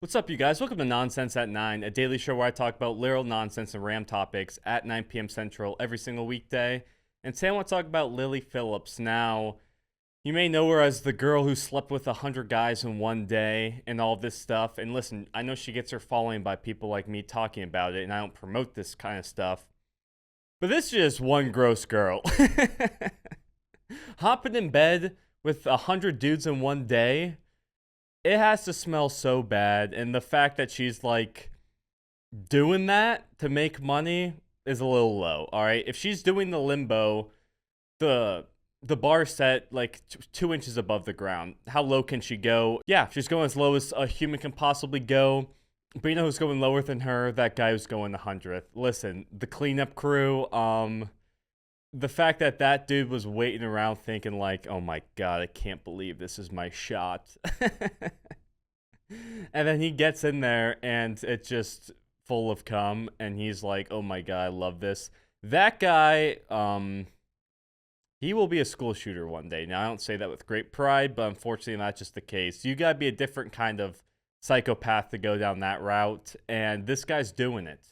What's up, you guys? Welcome to Nonsense at 9, a daily show where I talk about literal nonsense and random topics at 9 p.m. Central every single weekday. And today I want to talk about Lily Phillips. Now, you may know her as the girl who slept with 100 guys in one day and all this stuff. And listen, I know she gets her following by people like me talking about it, and I don't promote this kind of stuff. But this is just one gross girl. Hopping in bed with 100 dudes in one day. It has to smell so bad, and the fact that she's like doing that to make money is a little low. All right, if she's doing the limbo, the bar set like 2 inches above the ground. How low can she go? Yeah, she's going as low as a human can possibly go. But you know who's going lower than her? That guy who's going the 100th. Listen, the cleanup crew. The fact that that dude was waiting around thinking like, oh my god, I can't believe this is my shot. And then he gets in there and it's just full of cum and he's like, oh my god, I love this. That guy, he will be a school shooter one day. Now, I don't say that with great pride, but unfortunately that's just the case. You gotta be a different kind of psychopath to go down that route, and this guy's doing it.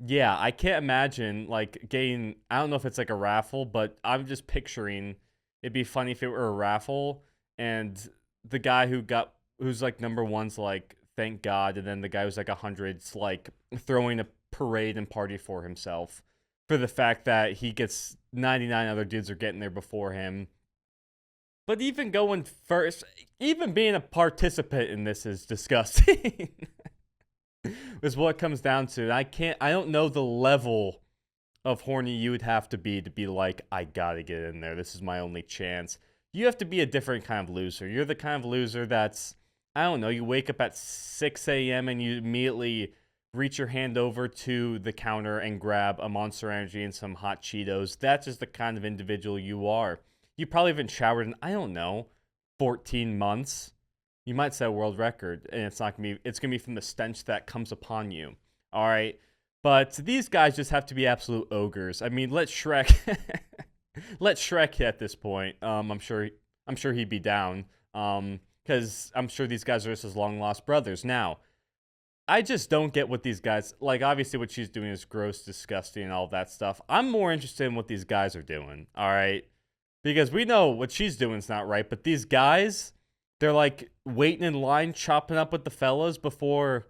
Yeah, I can't imagine like getting. I don't know if it's like a raffle, but I'm just picturing it'd be funny if it were a raffle and the guy who's like number one's like thank God, and then the guy who's like 100's like throwing a parade and party for himself for the fact that he gets 99 other dudes are getting there before him. But even going first, even being a participant in this is disgusting. Is what it comes down to. And I don't know the level of horny you would have to be like, I gotta get in there. This is my only chance. You have to be a different kind of loser. You're the kind of loser that's, I don't know, you wake up at 6 a.m. and you immediately reach your hand over to the counter and grab a Monster Energy and some hot Cheetos. That's just the kind of individual you are. You probably haven't showered in, I don't know, 14 months. You might set a world record, and it's gonna be from the stench that comes upon you. All right, but these guys just have to be absolute ogres. I mean, let Shrek, let Shrek hit at this point. I'm sure he'd be down. Because I'm sure these guys are just his long lost brothers. Now, I just don't get what these guys like. Obviously, what she's doing is gross, disgusting, and all that stuff. I'm more interested in what these guys are doing. All right, because we know what she's doing is not right, but these guys. They're like waiting in line, chopping up with the fellas before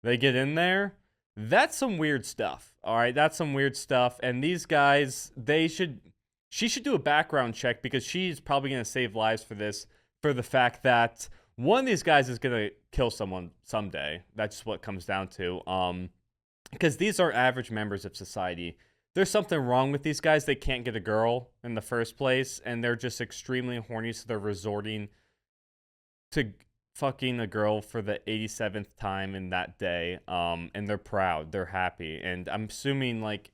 they get in there. That's some weird stuff. All right, that's some weird stuff. And these guys, she should do a background check because she's probably going to save lives for this, for the fact that one of these guys is going to kill someone someday. That's just what it comes down to. Because these are average members of society. There's something wrong with these guys. They can't get a girl in the first place, and they're just extremely horny, so they're resorting to fucking a girl for the 87th time in that day, and they're proud, they're happy, and I'm assuming like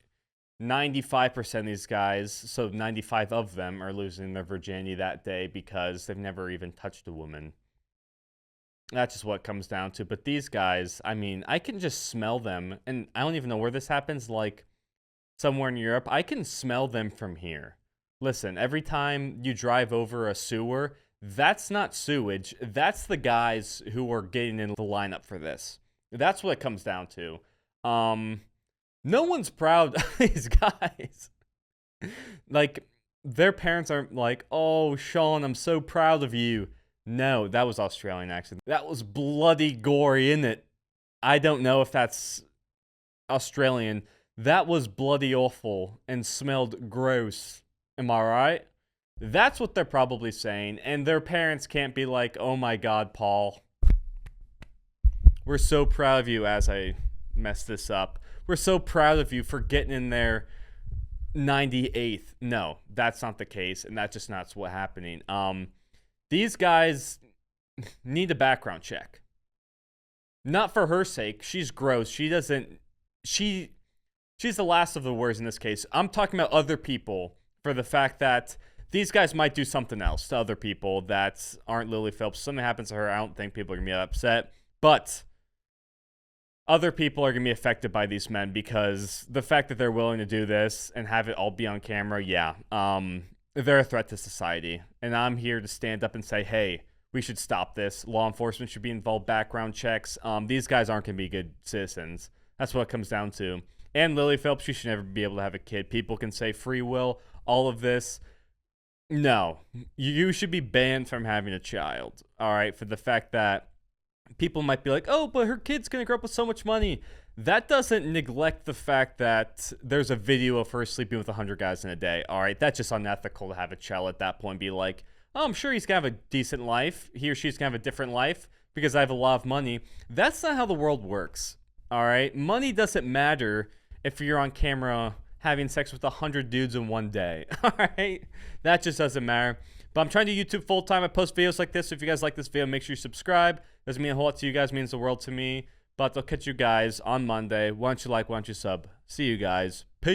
95% of these guys, so 95 of them are losing their virginity that day because they've never even touched a woman. That's just what it comes down to. But these guys, I mean, I can just smell them, and I don't even know where this happens, like somewhere in Europe. I can smell them from here. Listen, every time you drive over a sewer, that's not sewage. That's the guys who are getting in the lineup for this. That's what it comes down to. No one's proud of these guys. Like, their parents aren't like, oh, Sean, I'm so proud of you. No, that was Australian accent. That was bloody gory, isn't it? I don't know if that's Australian. That was bloody awful and smelled gross. Am I right? That's what they're probably saying, and their parents can't be like, oh my god, Paul. We're so proud of you, as I mess this up. We're so proud of you for getting in there 98th. No, that's not the case, and that's just not what's happening. These guys need a background check. Not for her sake. She's gross. She's the last of the words in this case. I'm talking about other people for the fact that these guys might do something else to other people that aren't Lily Phillips. Something happens to her, I don't think people are going to be upset. But other people are going to be affected by these men because the fact that they're willing to do this and have it all be on camera, yeah. They're a threat to society. And I'm here to stand up and say, hey, we should stop this. Law enforcement should be involved, background checks. These guys aren't going to be good citizens. That's what it comes down to. And Lily Phillips, she should never be able to have a kid. People can say free will, all of this. No, you should be banned from having a child, all right, for the fact that people might be like, oh, but her kid's going to grow up with so much money. That doesn't neglect the fact that there's a video of her sleeping with 100 guys in a day, all right? That's just unethical to have a child at that point be like, oh, I'm sure he's going to have a decent life. He or she's going to have a different life because I have a lot of money. That's not how the world works, all right? Money doesn't matter if you're on camera having sex with 100 dudes in one day, all right? That just doesn't matter. But I'm trying to do YouTube full-time. I post videos like this. So if you guys like this video, make sure you subscribe. Doesn't mean a whole lot to you guys. It means the world to me. But I'll catch you guys on Monday. Why don't you like, why don't you sub? See you guys.